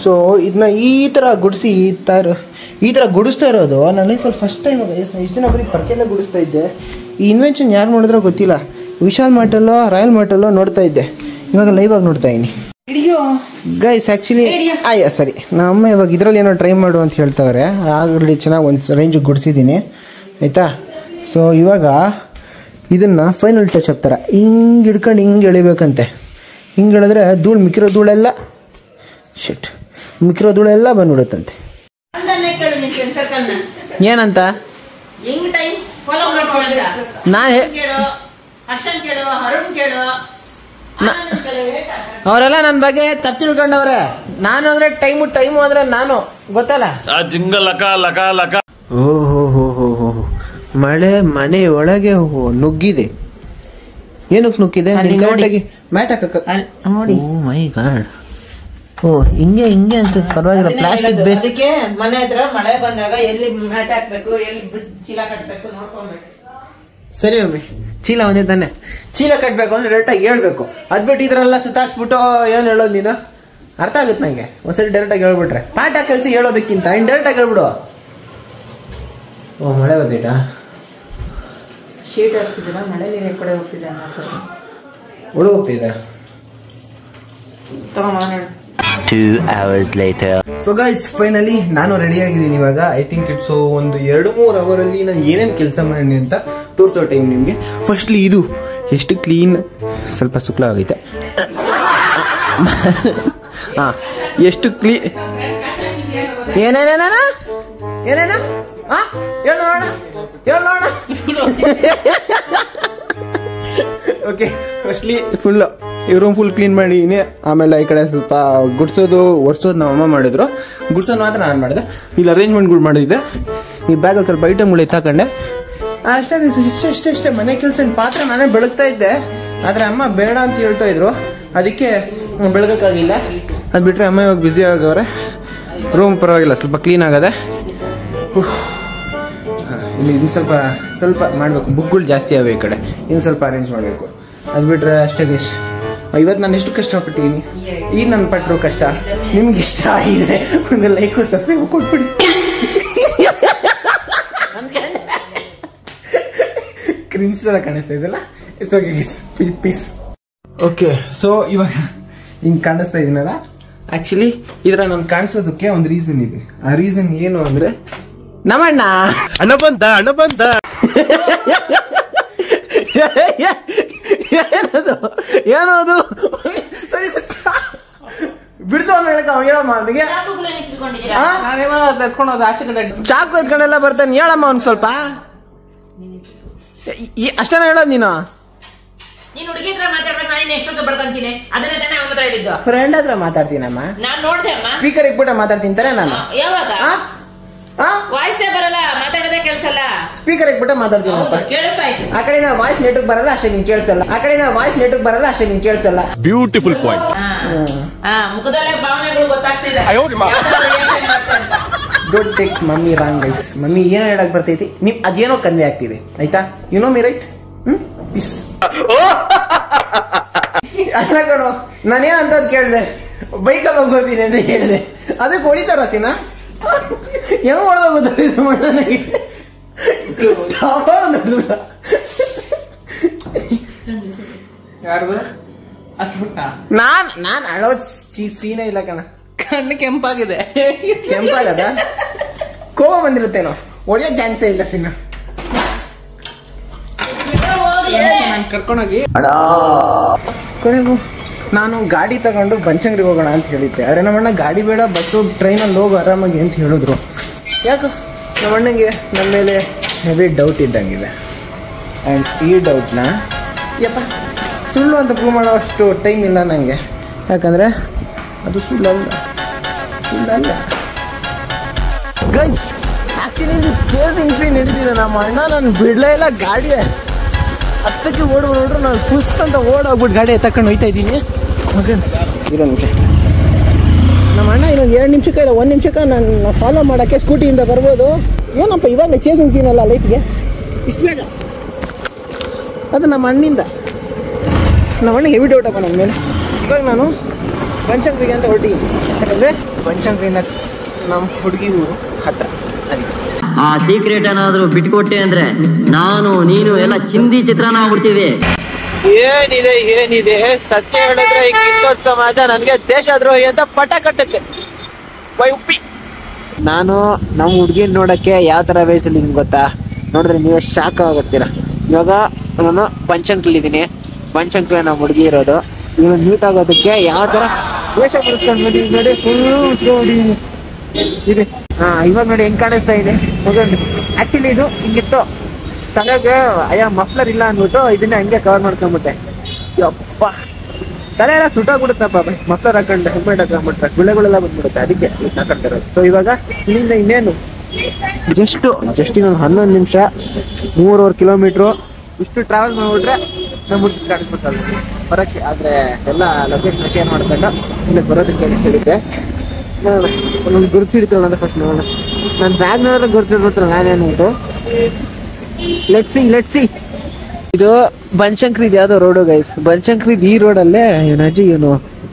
ಸೊ ಇದನ್ನ ಈ ಥರ ಗುಡಿಸಿ ಈ ಥರ ಗುಡಿಸ್ತಾ ಇರೋದು ನನ್ನ ಲೈಫಲ್ಲಿ ಫಸ್ಟ್ ಟೈಮ್ ಇಷ್ಟು ದಿನ ಬರೀ ಪರ್ಕೆಲ್ಲ ಗುಡಿಸ್ತಾ ಇದ್ದೆ ಈ ಇನ್ವೆನ್ಷನ್ ಯಾರು ಮಾಡಿದ್ರೋ ಗೊತ್ತಿಲ್ಲ ವಿಶಾಲ್ ಮಾರ್ಟಲ್ಲೋ ರಾಯಲ್ ಮಾರ್ಟಲ್ಲೋ ನೋಡ್ತಾ ಇದ್ದೆ ಇವಾಗ ಲೈವ್ ಆಗಿ ನೋಡ್ತಾ ಇದ್ದೀನಿ ಗೈಸ್ ಆ್ಯಕ್ಚುಲಿ ಸರಿ ನಮ್ಮ ಇವಾಗ ಇದರಲ್ಲಿ ಏನೋ ಟ್ರೈ ಮಾಡು ಅಂತ ಹೇಳ್ತಾವ್ರೆ ಆಲ್ರೆಡಿ ಚೆನ್ನಾಗಿ ಒಂದು ರೇಂಜಿಗೆ ಗುಡಿಸಿದ್ದೀನಿ ಆಯಿತಾ ಸೊ ಇವಾಗ ಇದನ್ನು ಫೈನಲ್ ಟಚ್ ಅಪ್ ಥರ ಹಿಂಗೆ ಹಿಡ್ಕೊಂಡು ಹಿಂಗೆ ಎಳಿಬೇಕಂತೆ ಹಿಂಗೆ ಹೇಳಿದ್ರೆ ಮಿಕ್ಕಿರೋ ಧೂಳೆಲ್ಲ ಮಿಕ್ಕಿರೋ ಧೂಳೆಲ್ಲ ಬಂದ್ಬಿಡುತ್ತಂತೆ ಏನಂತ ಫಾಲೋ ಮಾಡ್ತೀಯ ಅಂತ ನಾ ಕೇಳು, ಹರ್ಷನ್ ಕೇಳು, ಅರುಣ್ ಕೇಳು, ಆನಂದ್ ಕೇಳು, ಅವರೆಲ್ಲ ನನ್ನ ಬಗ್ಗೆ ತಪ್ಪು ತಿಳ್ಕೊಂಡವ್ರೆ. ನಾನು ಅಂದ್ರೆ ಟೈಮು ಅಂದ್ರೆ ನಾನು ಗೊತ್ತಲ್ಲ. ಜಿಂಗ ಲಕ ಲಕ ಲಕ. ಓಹೋ ಮಳೆ ಮನೆ ಒಳಗೆ ನುಗ್ಗಿದೆ. ಏನಕ್ಕೆ ನುಗ್ಗಿದೆ? ಕರೆಕ್ಟಾಗಿ ಮ್ಯಾಟ್ ಹಾಕ ನೋಡಿ. ಓ ಮೈ ಗಾಡ್. ಓ ಹಿಂಗೆ ಅನ್ಸುತ್ತೆ. ಪರವಾಗಿಲ್ಲ, ಪ್ಲಾಸ್ಟಿಕ್ ಬೇಸ್. ಅದಕ್ಕೆ ಮನೆ ಹತ್ರ ಮಳೆ ಬಂದಾಗ ಎಲ್ಲಿ ಮ್ಯಾಟ್ ಹಾಕ್ಬೇಕು, ಎಲ್ಲಿ ಚೀಲ ಕಟ್ಬೇಕು ನೋಡ್ಕೊಬೇಕು. ಸರಿ ಮಮ್ಮಿ, ಚೀಲ ಒಂದೇ ತಾನೆ. ಚೀಲ ಕಟ್ಬೇಕು ಅಂದ್ರೆ ಡೈರೆಕ್ಟಾಗಿ ಹೇಳ್ಬೇಕು. ಅದ್ಬಿಟ್ಟು ಇದ್ರೆಲ್ಲ ಸುತ್ತಾಕ್ಸ್ಬಿಟ್ಟು ಏನು ಹೇಳೋದು ನೀನು? ಅರ್ಥ ಆಗುತ್ತೆ ನಂಗೆ. ಒಂದ್ಸರಿ ಡೈರೆಕ್ಟಾಗಿ ಹೇಳ್ಬಿಟ್ರೆ ಪಾಠ ಕಲಿಸಿ ಹೇಳೋದಕ್ಕಿಂತ ಇನ್ನು ಡೈರೆಕ್ಟಾಗಿ ಹೇಳ್ಬಿಡು. ಓ ಮಳೆ ಬಂದಿಟ್ಟಾ? ಶೀಟ್ ಹಾಕ್ಸಿದಿಲ್ಲ, ಮಳೆ ನೀರು ಕಡೆ ಹೋಗ್ತಿದೆ ಹುಳು ಹೋಗ್ತಿದೆ. ತಗೊಂಡ್ 2 hours later. So guys, finally ನಾನು ರೆಡಿ ಆಗಿದ್ದೀನಿ ಇವಾಗ. ಐ ಥಿಂಕ್ ಇಟ್ಸ್ ಒಂದು 2-3 ಅವರಲ್ಲಿ ನಾನು ಏನೇನು ಕೆಲಸ ಮಾಡಿ ಅಂತ ತೋರಿಸೋ ಟೈಮ್ ನಿಮಗೆ. ಫಸ್ಟ್ಲಿ ಇದು ಎಷ್ಟು ಕ್ಲೀನ್, ಸ್ವಲ್ಪ ಸುಕ್ಲ ಆಗೈತೆ. ಹಾ, ಎಷ್ಟು ಕ್ಲೀನ್. ಏನೇನ ಹೇಳೋಣ ಓಕೆ. ಫಸ್ಟ್ಲಿ ಫುಲ್ಲು ಈ ರೂಮ್ ಫುಲ್ ಕ್ಲೀನ್ ಮಾಡಿದ್ದೀನಿ. ಆಮೇಲೆ ಈ ಕಡೆ ಸ್ವಲ್ಪ ಒರ್ಸೋದು ನಮ್ಮ ಅಮ್ಮ ಮಾಡಿದ್ರು. ಗುಡ್ಸೋದು ಮಾತ್ರ ನಾನು ಮಾಡಿದೆ. ಇಲ್ಲಿ ಅರೇಂಜ್ಮೆಂಟ್ಗಳು ಮಾಡಿದ್ದೆ. ಈ ಬ್ಯಾಗಲ್ಲಿ ಸ್ವಲ್ಪ ಐಟಮ್ಗಳು ಎತ್ತಾಕೊಂಡೆ. ಅಷ್ಟೇ ಮನೆ ಕೆಲಸ ಪಾತ್ರ ನಾನೇ ಬೆಳಗ್ತಾ ಇದ್ದೆ. ಆದರೆ ಅಮ್ಮ ಬೇಡ ಅಂತ ಹೇಳ್ತಾ ಇದ್ರು, ಅದಕ್ಕೆ ಬೆಳಗಕ್ಕಾಗಿಲ್ಲ. ಅದು ಬಿಟ್ಟರೆ ಅಮ್ಮ ಇವಾಗ ಬ್ಯುಸಿ ಆಗವ್ರೆ. ರೂಮ್ ಪರವಾಗಿಲ್ಲ, ಸ್ವಲ್ಪ ಕ್ಲೀನ್ ಆಗದೆ. ಇನ್ನು ಸ್ವಲ್ಪ ಮಾಡಬೇಕು. ಬುಕ್ಗಳು ಜಾಸ್ತಿ ಆವೆ ಈ ಕಡೆ, ಇನ್ನು ಸ್ವಲ್ಪ ಅರೇಂಜ್ ಮಾಡಬೇಕು. ಅದು ಬಿಟ್ಟರೆ ಅಷ್ಟೇ ಗೈಸ್. ಇವತ್ತು ನಾನು ಎಷ್ಟು ಕಷ್ಟಪಟ್ಟಿದ್ದೀನಿ, ಈಗ ನಾನು ಪಟ್ಟರು ಕಷ್ಟ ನಿಮ್ಗೆ ಇಷ್ಟ ಆಗಿದೆ ಒಂದು ಲೈಕ್ ಸಬ್ಸ್ಕ್ರೈಬ್ ಕೊಟ್ಬಿಡಿ. ಕ್ರಿಮ್ಸ್ ತರ ಕಾಣಿಸ್ತಾ ಇದೆಯಲ್ಲ, it's okay guys, peace. Okay, so ಇವಾಗ ಹಿಂಗೆ ಕಾಣಿಸ್ತಾ ಇದೀನಲ್ಲ. ಆಕ್ಚುಲಿ ಇದ್ರ ನಾನು ಕಾಣಿಸೋದಕ್ಕೆ ಒಂದು ರೀಸನ್ ಇದೆ. ಆ ರೀಸನ್ ಏನು ಅಂದ್ರೆ ನಮ್ಮಣ್ಣ ಅಣ್ಣ ಬಂದ ಏನದು ಬಿಡ್ತು ಅಂತ ಹೇಳಕ್ಕ ಹೇಳಮ್ಮ ಅವನಿಗೆ. ಚಾಕು ಎತ್ಕೊಂಡೆಲ್ಲ ಬರ್ತಾನೆ. ಹೇಳಮ್ಮ ಅವ್ನಿಗೆ ಸ್ವಲ್ಪ. ಅಷ್ಟೇನ ಹೇಳೋದು ನೀನು? ನೀನ್ ಹುಡುಗಿ ಹತ್ರ ಮಾತಾಡ್ಬೇಕು, ನಾನು ಎಷ್ಟೊತ್ತು ಬಡ್ಕೊಂತೀನಿ. ಅದನ್ನೇ ತಾನೇ ಅವನ ಹತ್ರ ಹೇಳಿದ್ದು. ಫ್ರೆಂಡ್ ಹತ್ರ ಮಾತಾಡ್ತೀನಮ್ಮ. ನಾನ್ ನೋಡ್ದೆ ಅಮ್ಮ. ಸ್ಪೀಕರ್ ಇಟ್ಬಿಟ್ಟ ಮಾತಾಡ್ತೀನಿ ತಾನೆ ನಾನು. ಯಾವಾಗ? ವಾಯ್ಸೇ ಬರಲ್ಲ, ಮಾತಾಡೋದೇ ಕೇಳಿಸಲ್ಲ. ಸ್ಪೀಕರ್ ಇಟ್ಬಿಟ್ಟ ಮಾತಾಡ್ತೀನಿ. ಕೇಳಿಸ್ತಾ ಇತ್ತು. ಆ ಕಡೆ ನಾವು ವಾಯ್ಸ್ ನೆಟ್ಗೆ ಬರಲ್ಲ, ಅಷ್ಟೇ ನಿನ್ ಕೇಳಿಸಲ್ಲ. Beautiful point. ಮುಖದಲ್ಲೇ ಭಾವನೆಗಳು ಗೊತ್ತಾಗ್ತಿದೆ. Don't take mummy wrong guys. Mummy ಏನೋ ಹೇಳಕ್ ಬರ್ತೈತಿ, ನಿಮ್ ಅದೇನೋ ಕನ್ವೆ ಆಗ್ತಿದೆ, ಆಯ್ತಾ? You know me right? Peace. ಅಲ್ಲ ಕಣೋ, ನಾನೇನಂತದ್ ಕೇಳಿದೆ, ಬೈಕಲ್ಲಿ ಹೋಗ್ಬರ್ತೀನಿ ಅಂತ ಹೇಳಿದೆ. ಅದಕ್ಕೆ ಹೊಡಿತಾರ ಸಿನಾ? ಹೆಂಗ್ ಹೊಡೆದೋಗುತ್ತೆ ಮಣ್ಣನಿಗೆ? ನಾನ್ ಅಳೋ ಸೀನೇ ಇಲ್ಲ ಕಣ. ಕಣ್ಣು ಕೆಂಪಾಗಿದೆ. ಕೆಂಪಾಗದ ಕೋಪ ಬಂದಿರುತ್ತೇನೋ, ಹೊಡೆಯೋ ಚಾನ್ಸೇ ಇಲ್ಲ ಸಿನ್ನ. ಕರ್ಕೊಂಡೋಗಿ ಕೊನೆಗೂ ನಾನು ಗಾಡಿ ತಗೊಂಡು ಬನಶಂಕರಿಗೆ ಹೋಗೋಣ ಅಂತ ಹೇಳಿದ್ದೆ. ಆದರೆ ನಮ್ಮಣ್ಣ ಗಾಡಿ ಬೇಡ, ಬಸ್ಸು ಟ್ರೈನಲ್ಲಿ ಹೋಗು ಆರಾಮಾಗಿ ಅಂತ ಹೇಳಿದ್ರು. ಯಾಕೋ ನಮ್ಮಣ್ಣಂಗೆ ನನ್ನ ಮೇಲೆ ಹೆವಿ ಡೌಟ್ ಇದ್ದಂಗಿದೆ. ಆ್ಯಂಡ್ ಈ ಡೌಟ್ನ ಸುಳ್ಳು ಅಂತ ಪ್ರೂವ್ ಮಾಡೋ ಅಷ್ಟು ಟೈಮ್ ಇಲ್ಲ ನನಗೆ. ಯಾಕಂದರೆ ಅದು ಸುಳ್ಳಲ್ಲ. ಗೈಸ್, ಆ್ಯಕ್ಚುಲಿ ಇದು ಕೇರಿಂಗ್ ಸೀನ್ ಹಿಡಿದಿದೆ. ನಮ್ಮ ಅಣ್ಣ ನಾನು ಬಿಡಲೇ ಇಲ್ಲ. ಗಾಡಿ ಹತ್ತಕ್ಕೆ ಓಡ್ಬಿಟ್ರು, ನಾನು ಫುಸ್ ಅಂತ ಓಡೋಗ್ಬಿಟ್ಟು ಗಾಡಿ ಎತ್ತಕೊಂಡು ಹೋಗ್ತಾ ಇದ್ದೀನಿ. ಇರೋ ನಿಮಿಷ, ನಮ್ಮ ಅಣ್ಣ ಇನ್ನೊಂದು 2 ನಿಮಿಷಕ್ಕೆ ಇಲ್ಲ 1 ನಿಮಿಷಕ್ಕೆ ನಾನು ಫಾಲೋ ಮಾಡೋಕ್ಕೆ ಸ್ಕೂಟಿಯಿಂದ ಬರ್ಬೋದು. ಏನಪ್ಪ ಇವಾಗಲೇ ಚೇಸಿಂಗ್ ಸೀನ್ ಅಲ್ಲ ಲೈಫ್ಗೆ ಇಷ್ಟು ಬೇಗ? ಅದು ನಮ್ಮ ಅಣ್ಣಿಂದ. ನಮ್ಮ ಅಣ್ಣ ಹೆವಿ ಡೌಟಪ್ಪ ನನ್ನ ಮೇಲೆ. ಇವಾಗ ನಾನು ಬನಶಂಕರಿಗೆ ಅಂತ ಹೊರಟಿದ್ದೀನಿ. ಯಾಕಂದರೆ ಬನಶಂಕರಿಂದ ನಮ್ಮ ಹುಡುಗಿ ಊರು ಹತ್ರ. ಆ ಸೀಕ್ರೆಟ್ ಏನಾದ್ರು ಬಿಟ್ಕೊಟ್ಟೆ ಅಂದ್ರೆ ನಾನು ನೀನು ಎಲ್ಲ ಚಿಂದಿ ಚಿತ್ರಾನ್ನ ಆಗ್ಬಿಡ್ತೀವಿ. ಏನಿದೆ ಸತ್ಯ ಹೇಳಿದ್ರೆ ಈಗ ಇನ್ನೊಂದು ಸಮಾಜ ನನಗೆ ದೇಶದ್ರೋಹಿ ಅಂತ ಪಟ ಕಟ್ಟುತ್ತೆ. ಉಪ್ಪಿ ನಾನು ನಮ್ಮ ಹುಡುಗಿನ ನೋಡಕ್ಕೆ ಯಾವ ತರ ವೇಷದಲ್ಲಿ ಇದೀನಿ ಗೊತ್ತಾ? ನೋಡ್ರಿ ನೀವೇ ಶಾಕ್ ಆಗುತ್ತೀರಾ. ಇವಾಗ ನಾನು ಬನಶಂಕರಿಲಿದ್ದೀನಿ. ಬನಶಂಕರಿ ನಮ್ಮ ಹುಡುಗಿ ಇರೋದು. ಇವಾಗ ಮ್ಯೂಟ್ ಆಗೋದಕ್ಕೆ ಯಾವ ತರ ವೇಷ ಬಿಡಿಸ್ಕೊಂಡು ನೋಡಿ ಫುಲ್ ಇದೆ. ಇವಾಗ ನೋಡಿ ಹೆಂಗ್ ಕಾಣಿಸ್ತಾ ಇದೆ. ಆಕ್ಚುಲಿ ಇದು ಹಿಂಗಿತ್ತು. ತಲೆಗೆ ಮಫ್ಲರ್ ಇಲ್ಲ ಅಂದ್ಬಿಟ್ಟು ಇದನ್ನೇ ಹಂಗೆ ಕವರ್ ಮಾಡ್ಕೊಂಬಿಟ್ಟೆ. ಯಪ್ಪ ತಲೆ ಎಲ್ಲ ಸುಟ್ಟೋಗ್ಬಿಡುತ್ತಪ್ಪ ಮಫ್ಲರ್ ಹಾಕೊಂಡು ಹೆಲ್ಮೆಟ್ ಹಾಕೊಂಡ್ಬಿಟ್ರೆ ಗುಳೆಗಳೆಲ್ಲ ಬಂದ್ಬಿಡುತ್ತೆ, ಅದಕ್ಕೆ ಹಾಕೊಂತಿರೋದು. ಸೊ ಇವಾಗ ಇಲ್ಲಿಂದ ಇನ್ನೇನು ಜಸ್ಟ್ ಇನ್ನೊಂದು 11 ನಿಮಿಷ 3.5 ಕಿಲೋಮೀಟ್ರು ಇಷ್ಟು ಟ್ರಾವೆಲ್ ಮಾಡಿಬಿಟ್ರೆ ನಮ್ಮ ಹುಡುಗಿ ಕಾಣಿಸ್ಬಿಟ್ಟಲ್ಲ ಬರೋಕ್ಕೆ. ಆದರೆ ಎಲ್ಲ ಲೊಕೇಶನ್ ಶೇರ್ ಮಾಡ್ಕೊಂಡು ಇಲ್ಲಿ ಬರೋದಕ್ಕೆ ಹೇಳಿದ್ದೆ. ಒಂದೊಂದು ಗುರುತು ಹಿಡಿತಲ್ಲ ಅಂತ ಫಸ್ಟ್ ನೋಡೋಣ. ನಾನು ಬ್ಯಾಗ್ನವ್ರ ಗುರುತಿರ್ಬಿಟ್ರೆ ನಾನೇನು ಉಂಟು. ಲೆಟ್ಸಿ ಇದು ಬನಶಂಕರಿ ಯಾವ್ದೋ ರೋಡು ಗೈಸ್. ಬನಶಂಕರಿ ಈ ರೋಡಲ್ಲೇ ಏನು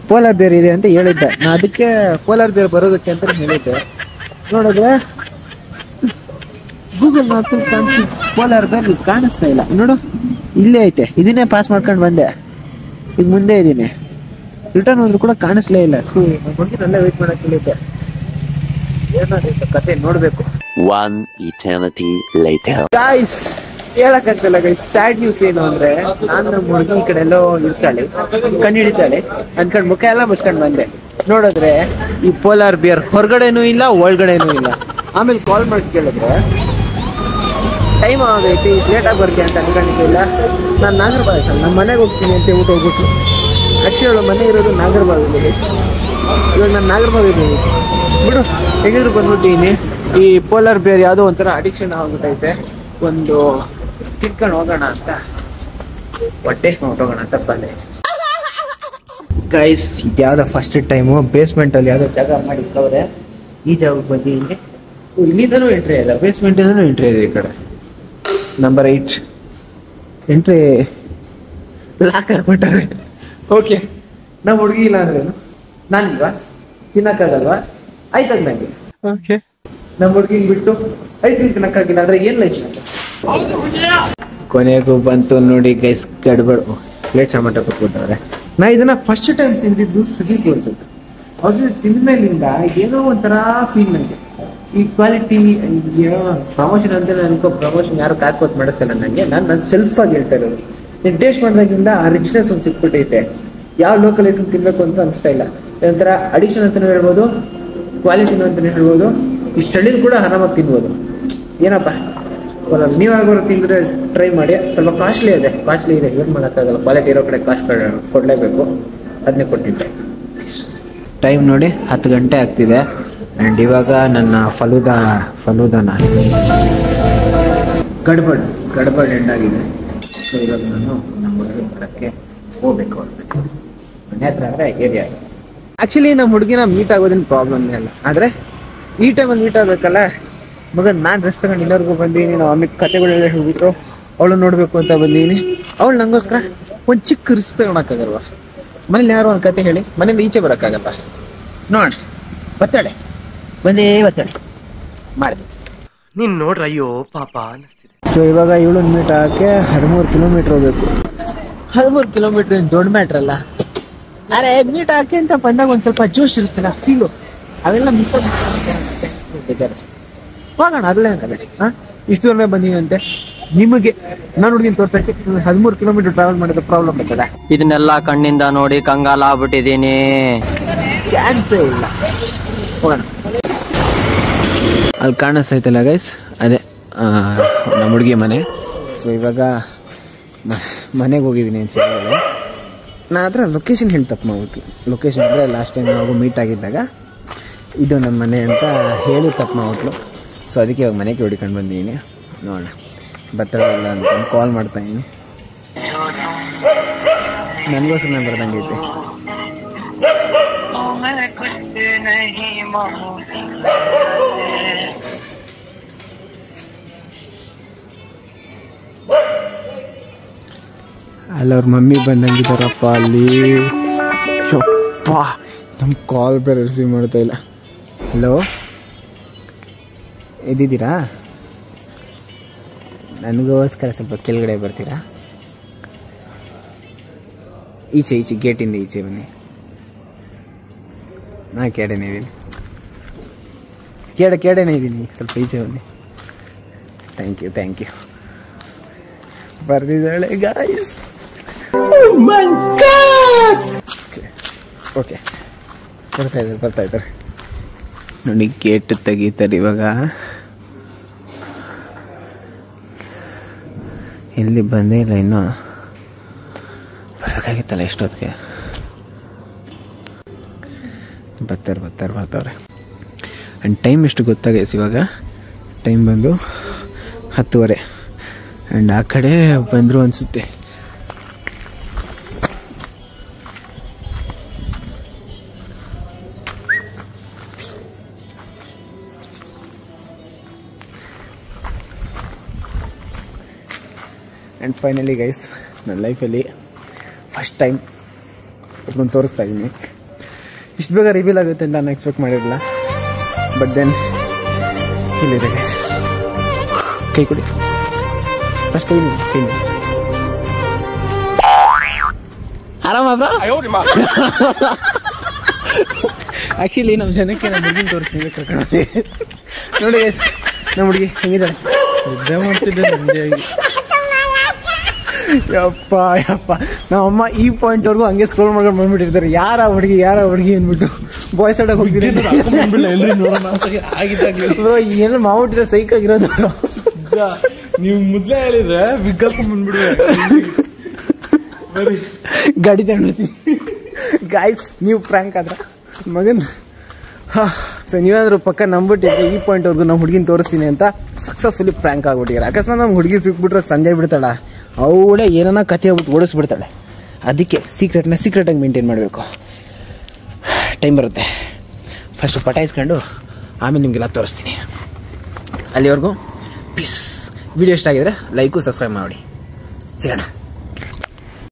ಪೋಲಾರ್ ಬೇರ್ ಇದೆ ಅಂತ ಹೇಳಿದ್ದೆ. ನಾ ಅದಕ್ಕೆ ಪೋಲಾರ್ ಬೇರ್ ಬರೋದಕ್ಕೆ ಅಂತ ಹೇಳಿದ್ದೆ. ನೋಡಿದ್ರೆ ಗೂಗಲ್ ಮ್ಯಾಪ್ಸ್ ಕಾಣಿಸಿ ಪೋಲಾರ್ ಬೇರ್ ಕಾಣಿಸ್ತಾ ಇಲ್ಲ. ನೋಡು ಇಲ್ಲೇ ಐತೆ, ಇದನ್ನೇ ಪಾಸ್ ಮಾಡ್ಕೊಂಡು ಬಂದೆ, ಈಗ ಮುಂದೆ ಇದ್ದೀನಿ. ರಿಟರ್ನ್ ಹೋದ್ರು ಕೂಡ ಕಾಣಿಸ್ಲೇ ಇಲ್ಲ. ನಲ್ಲೇ ವೇಟ್ ಮಾಡಕ್ಕೆ ಹೇಳಿದ್ದೆ. ಏನಾದ್ರು ಕತೆ ನೋಡ್ಬೇಕು. One eternity later. ಗಾಯ್ಸ್ ಹೇಳಕ್ಕಾಗ್ತಲ್ಲ ಗೈಸ್, ಸ್ಯಾಡ್ ನ್ಯೂಸ್ ಏನು ಅಂದ್ರೆ ನಾನು ನಮ್ಮ ಹುಡುಗಿ ಈ ಕಡೆ ಎಲ್ಲೋ ಇರ್ತಾಳೆ, ಕಣ್ಣು ಹಿಡಿತಾಳೆ ಅನ್ಕೊಂಡ್ ಮುಖ ಎಲ್ಲ ಮುಚ್ಕೊಂಡ್ ಬಂದೆ. ನೋಡಿದ್ರೆ ಈ ಪೋಲಾರ್ ಬಿಯರ್ ಹೊರಗಡೆನೂ ಇಲ್ಲ ಒಳಗಡೆನೂ ಇಲ್ಲ. ಆಮೇಲೆ ಕಾಲ್ ಮಾಡಿ ಕೇಳಿದ್ರೆ ಟೈಮ್ ಆಗೈತಿ, ಲೇಟಾಗಿ ಬರ್ತೀಯ ಅಂತ ಅನ್ಕೊಂಡಿದ್ದಿಲ್ಲ. ನಾನು ನಾಗರಬಾವಿ ನಮ್ಮ ಮನೆಗೆ ಹೋಗ್ತೀನಿ ಅಂತ ಹೋಗ್ಬಿಟ್ಟು ಆಕ್ಚುಲಿ ಮನೆ ಇರೋದು ನಾಗರಬಾವಿಲಿ ಗೈಸ್. ಇವಾಗ ನಾನು ನಾಗರಬಾವಿ ಇದ್ದೀನಿ ಬಿಡು, ಹೆಂಗಿದ್ರು ಬಂದ್ಬಿಟ್ಟಿದ್ದೀನಿ. ಈ ಪೋಲಾರ್ ಬೇರ್ ಯಾವುದೋ ಒಂಥರ ಅಡಿಕ್ಷನ್ ಆಗ್ಬಿಟ್ಟೈತೆ. ಒಂದು ತಿನ್ಕೊಂಡು ಹೋಗೋಣ ಅಂತ ಹೊಟ್ಟೆ ಹೊಟ್ಟೋಗೋಣ ಅಂತ ಬಂದೆ ಗೈಸ್. ಇದ್ಯಾವುದೋ ಫಸ್ಟ್ ಟೈಮು ಬೇಸ್ಮೆಂಟಲ್ಲಿ ಯಾವುದೋ ಜಾಗ ಮಾಡಿಕ್ಕವ್ರೆ. ಈ ಜಾಗಕ್ಕೆ ಬಂದಿದ್ದೀನಿ. ಇಲ್ಲಿಂದನೂ ಎಂಟ್ರಿ ಇಲ್ಲ, ಬೇಸ್ಮೆಂಟಿಂದನೂ ಎಂಟ್ರಿ ಇದೆ. ಈ ಕಡೆ ನಂಬರ್ 8 ಎಂಟ್ರಿ ಲಾಕ್ ಹಾಕ್ಬಿಟ್ಟಾರೆ. ಓಕೆ, ನಮ್ಮ ಹುಡುಗಿ ಇಲ್ಲ ಅಂದ್ರೇನು ನಾನಿಲ್ವಾ, ತಿನ್ನಕ್ಕಾಗಲ್ವಾ? ಆಯ್ತದ ನಂಗೆ. ಓಕೆ, ನಮ್ಮ ಹುಡುಗಿನ ಬಿಟ್ಟು ಐದು ತಿನ್ನಕ್ಕಾಗಿಲ್ಲ ಅಂದ್ರೆ ಏನ್ ಲೈಫ್? ಕೊನೆಗೂ ಬಂತು ನೋಡಿ ಗೈಸ್ ಗಡ್ಬಡು. ಪ್ಲೇಟ್ ಟೊಮೆಟೊ ಕೊಟ್ಬಿಟ್ಟವ್ರೆ. ನಾ ಇದನ್ನ ಫಸ್ಟ್ ಟೈಮ್ ತಿಂದಿದ್ದು ಸುದೀಪ್ ಕೊಡ್ತಿದ್ದು. ಅದು ತಿಂದ್ಮೇಲಿಂದ ಏನೋ ಒಂಥರ ಫೀಲ್ ನನಗೆ. ಈ ಕ್ವಾಲಿಟಿ ಪ್ರಮೋಷನ್ ಅಂತ ಅನ್ಕೋ, ಪ್ರಮೋಷನ್ ಯಾರು ಕಾಕೋತ್ ಮಾಡಿಸಲ್ಲ ನನಗೆ. ನಾನು ಸೆಲ್ಫ್ ಆಗಿ ಹೇಳ್ತಾ ಇರೋದು. ನೀನು ಟೇಸ್ಟ್ ಮಾಡಿದಾಗಿಂದ ಆ ರಿಚ್ನೆಸ್ ಒಂದು ಸಿಕ್ಬಿಟ್ಟೈತೆ. ಯಾವ ಲೋಕಲೈಸಮ್ ತಿನ್ಬೇಕು ಅಂತ ಅನಿಸ್ತಾ ಇಲ್ಲ. ಒಂಥರ ಅಡಿಕ್ಷನ್ ಅಂತಲೂ ಹೇಳ್ಬೋದು, ಕ್ವಾಲಿಟಿನೂ ಅಂತಲೇ ಹೇಳ್ಬೋದು. ಇಷ್ಟು ಹಳ್ಳಿಲಿ ಕೂಡ ಆರಾಮಾಗಿ ತಿನ್ಬೋದು. ಏನಪ್ಪ ನೀವಾಗೋರು ತಿಂದರೆ ಟ್ರೈ ಮಾಡಿ. ಸ್ವಲ್ಪ ಕಾಸ್ಟ್ಲಿ ಇದೆ, ಏನು ಮಾಡೋಕ್ಕಾಗಲ್ಲ. ಕ್ವಾಲಿಟಿ ಇರೋ ಕಡೆ ಕಾಸ್ಟ್ ಕೊಡಲೇಬೇಕು. ಅದನ್ನೇ ಕೊಡ್ತಿದ್ದೆ. ಟೈಮ್ ನೋಡಿ 10 ಗಂಟೆ ಆಗ್ತಿದೆ. ಆ್ಯಂಡ್ ಇವಾಗ ನನ್ನ ಫಲೂದಾನ ಗಡ್ಬಡ್ ಎಂಡಾಗಿದೆ. ಸೊ ಇವಾಗ ನಾನು ನಮ್ಮ ಹುಡುಗಿ ಬರೋಕ್ಕೆ ಹೋಗ್ಬೇಕು. ಮನೆ ಹತ್ರ ಅಂದರೆ ಏರಿಯಾ. ಆ್ಯಕ್ಚುಲಿ ನಮ್ಮ ಹುಡುಗಿನ ಮೀಟ್ ಆಗೋದೇನು ಪ್ರಾಬ್ಲಮ್ನೇ ಇಲ್ಲ. ಆದರೆ ಈ ಟೈಮಲ್ಲಿ ಮೀಟ್ ಆಗಬೇಕಲ್ಲ ಮಗ. ನಾನು ಡ್ರೆಸ್ ತಗೊಂಡು ಇನ್ನೊರ್ಗೂ ಬಂದೀನಿ. ನಾವು ಆಮೇಲೆ ಕತೆಗಳೆಲ್ಲ ಹೋಗಿದ್ರು, ಅವಳು ನೋಡಬೇಕು ಅಂತ ಬಂದೀನಿ. ಅವಳು ನನಗೋಸ್ಕರ ಒಂದು ಚಿಕ್ಕ ರಿಸ್ಕ್ ತಗೊಳಕ್ಕಾಗಲ್ವ? ಮನೇಲಿ ಯಾರು ಒಂದು ಕತೆ ಹೇಳಿ ಮನೇಲಿ ಈಚೆ ಬರೋಕ್ಕಾಗಲ್ಲ. ನೋಡಿ ಒತ್ತಡೆ ಮಾಡಿದೆ ನೀನ್ ನೋಡ್ರ, ಅಯ್ಯೋ ಪಾಪ ಅನಿಸ್ತಿದೆ. ಸೊ ಇವಾಗ ಇವಳನ್ನ ಮೀಟ್ ಆಗಕ್ಕೆ 13 ಕಿಲೋಮೀಟ್ರ್ ಹೋಗ್ಬೇಕು. 13 ಕಿಲೋಮೀಟ್ರ್ ಏನು ದೊಡ್ಡ ಮ್ಯಾಟ್ರ್ ಅಲ್ಲ. ಅರೆ ಮೀಟ್ ಹಾಕಿ ಅಂತ ಬಂದಾಗ ಒಂದು ಸ್ವಲ್ಪ ಜೋಶ್ ಇರುತ್ತಲ್ಲ, ಫೀಲು, ಅವೆಲ್ಲ ಮಿಸ್ ಹೋಗೋಣ. ಅದ್ರಲ್ಲೇನಲ್ಲ. ಇಷ್ಟು ದೂರನೇ ಬಂದೀವಂತೆ. ನಿಮಗೆ ನಾನು ಹುಡುಗಿನ ತೋರ್ಸಕ್ಕೆ 13 ಕಿಲೋಮೀಟರ್ ಟ್ರಾವೆಲ್ ಮಾಡಿದ ಪ್ರಾಬ್ಲಮ್ ಬರ್ತದೆ. ಇದನ್ನೆಲ್ಲ ಕಣ್ಣಿಂದ ನೋಡಿ ಕಂಗಾಲ ಆಗ್ಬಿಟ್ಟಿದೀನಿ. ಚಾನ್ಸೇ ಇಲ್ಲ. ಹೋಗೋಣ. ಅಲ್ಲಿ ಕಾಣಿಸ್ತೈತಲ್ಲ ಗೈಸ್, ಅದೇ ನಮ್ಮ ಹುಡುಗಿ ಮನೆ. ಸೊ ಇವಾಗ ಮನೆಗೆ ಹೋಗಿದ್ದೀನಿ ಅಂತ ಹೇಳಿದ್ರೆ ನಾನು ಹತ್ರ ಲೊಕೇಶನ್ ಹೇಳಿ ತಪ್ಪು ಮಾಡ್ಬಿಟ್ಟು. ಲೊಕೇಶನ್ ಅಂದರೆ ಲಾಸ್ಟ್ ಟೈಮ್ ನಾವು ಮೀಟ್ ಆಗಿದ್ದಾಗ ಇದು ನಮ್ಮ ಮನೆ ಅಂತ ಹೇಳಿ ತಪ್ಪು ಮಾಡ್ಬಿಟ್ಲು. ಸೊ ಅದಕ್ಕೆ ಇವಾಗ ಮನೆಗೆ ಹುಡ್ಕೊಂಡು ಬಂದಿದ್ದೀನಿ. ನೋಡೋಣ ಬರ್ತಾಳಲ್ಲ ಅಂತ ಕಾಲ್ ಮಾಡ್ತಾಯಿದ್ದೀನಿ. ನನಗೋಸ್ಕರ ನಾನು ಬರ್ದಂಗೈತೆ. ಅಲ್ಲಿ ಅವ್ರ ಮಮ್ಮಿ ಬಂದಂಗಿದ್ದಾರಪ್ಪ ಅಲ್ಲಿ. ಯಪ್ಪ ನಮ್ಮ ಕಾಲ್ ಬೇರೆ ರಿಸೀವ್ ಮಾಡ್ತಾ ಇಲ್ಲ. ಹಲೋ, ಇದ್ದಿದ್ದೀರಾ? ನನಗೋಸ್ಕರ ಸ್ವಲ್ಪ ಕೆಳಗಡೆ ಬರ್ತೀರಾ? ಈಚೆ ಗೇಟಿಂದ ಈಚೆ ಬನ್ನಿ. ನಾ ಕೇಡೇನೇ ಇದ್ದೀನಿ, ಕೇಡೇನೇ ಇದ್ದೀನಿ. ಸ್ವಲ್ಪ ಈಚೆ ಬನ್ನಿ. ಥ್ಯಾಂಕ್ ಯು ಬರ್ದಿದ್ದಾಳೆ ಗಾಯ್ಸ್. ಓಕೆ ಬರ್ತಾ ಇದ್ದಾರೆ ನೋಡಿ. ಗೇಟ್ ತೆಗೀತಾರೆ ಇವಾಗ. ಇಲ್ಲಿ ಬಂದೇ ಇಲ್ಲ ಇನ್ನೂ, ಬರೋಕ್ಕಾಗಿತ್ತಲ್ಲ ಎಷ್ಟೊತ್ತಿಗೆ. ಬರ್ತಾವ್ರೆ. ಆ್ಯಂಡ್ ಟೈಮ್ ಎಷ್ಟು ಗೊತ್ತಾಗೈಸ್ ಇವಾಗ? ಟೈಮ್ ಬಂದು 10:30. ಆ್ಯಂಡ್ ಆ ಕಡೆ ಬಂದರು ಅನಿಸುತ್ತೆ. ಆ್ಯಂಡ್ ಫೈನಲಿ ಗೈಸ್, ನನ್ನ ಲೈಫಲ್ಲಿ ಫಸ್ಟ್ ಟೈಮ್ ಒಬ್ಬನು ತೋರಿಸ್ತಾ ಇದ್ದೀನಿ. ಇಷ್ಟು ಬೇಗ ರಿವೀಲ್ ಆಗುತ್ತೆ ಅಂತ ನಾನು ಎಕ್ಸ್ಪೆಕ್ಟ್ ಮಾಡಿರಲಿಲ್ಲ. ಬಟ್ ದೆನ್ ಇಲ್ಲಿದೆ ಗೈಸ್. ಕೈ ಕೊಡಿ ಫಸ್ಟ್. ಕೈ ಆರಾಮ ಬ್ರೋ? ಆ್ಯಕ್ಚುಲಿ ನಮ್ಮ ಜನಕ್ಕೆ ನಮ್ಮ ಹುಡುಗಿನ ತೋರಿಸ್ತೀನಿ ಕರ್ಕೊಂಡು ನೋಡಿ ಗೈಸ್. ನಮ್ಮ ಹುಡುಗಿ ಹೆಂಗಿದ್ದಾಳೆ? ನಿದ್ದೆ ಮಾಡ್ತಿದ್ದೆ ನಿಜವಾಗಿ. ಯಪ್ಪ ನಮ್ಮಮ್ಮ ಈ ಪಾಯಿಂಟ್ವರೆಗೂ ಹಂಗೆ ಸ್ಕ್ರೋಲ್ ಮಾಡ್ಕೊಂಡು ಬಂದ್ಬಿಟ್ಟಿರ್ತಾರೆ. ಯಾರ ಹುಡುಗಿ ಅಂದ್ಬಿಟ್ಟು ಬಾಯ್ಸ್ ಆಡಕ್ಕೆ ಹೋಗ್ತೀನಿ. ಏನು ಮಾವುಟ್ಟಿದ್ರೆ ಸೈಕ್ ಆಗಿರೋದು. ನೀವು ಮೊದಲೇ ಹೇಳಿದ್ರೆ ಬಿಗ್ಗಪ್ಪ ಬಂದ್ಬಿಡುವೆ. ಗಾಡಿ ತಗೊಂಡ್ಬಿಡ್ತೀನಿ ಗಾಯ್ಸ್. ನೀವು ಪ್ರ್ಯಾಂಕ್ ಆದ್ರ ಮಗನ್. ಸೊ ನೀವಾದ್ರೂ ಪಕ್ಕ ನಂಬಿಟ್ಟಿದ್ರೆ ಈ ಪಾಯಿಂಟ್ವರೆಗೂ ನಮ್ಮ ಹುಡುಗಿನ ತೋರಿಸ್ತೀನಿ ಅಂತ ಸಕ್ಸಸ್ಫುಲಿ ಪ್ರ್ಯಾಂಕ್ ಆಗ್ಬಿಟ್ಟಿದ್ದಾರೆ. ಅಕಸ್ಮಾತ್ ನಮ್ಮ ಹುಡುಗಿ ಸಿಕ್ಬಿಟ್ರೆ ಸಂಜೆ ಬಿಡ್ತಾಳ, ಅವಳೇ ಏನನ್ನ ಕತೆ ಆಗ್ಬಿಟ್ಟು ಓಡಿಸ್ಬಿಡ್ತಾಳೆ. ಅದಕ್ಕೆ ಸೀಕ್ರೆಟಾಗಿ ಮೇಂಟೈನ್ ಮಾಡಬೇಕು. ಟೈಮ್ ಬರುತ್ತೆ. ಫಸ್ಟು ಪಟಾಯಿಸ್ಕೊಂಡು ಆಮೇಲೆ ನಿಮಗೆಲ್ಲ ತೋರಿಸ್ತೀನಿ. ಅಲ್ಲಿವರೆಗೂ ಪೀಸ್. ವಿಡಿಯೋ ಇಷ್ಟ ಆಗಿದ್ರೆ ಲೈಕು ಸಬ್ಸ್ಕ್ರೈಬ್ ಮಾಡಿ. ಸಿಗೋಣ.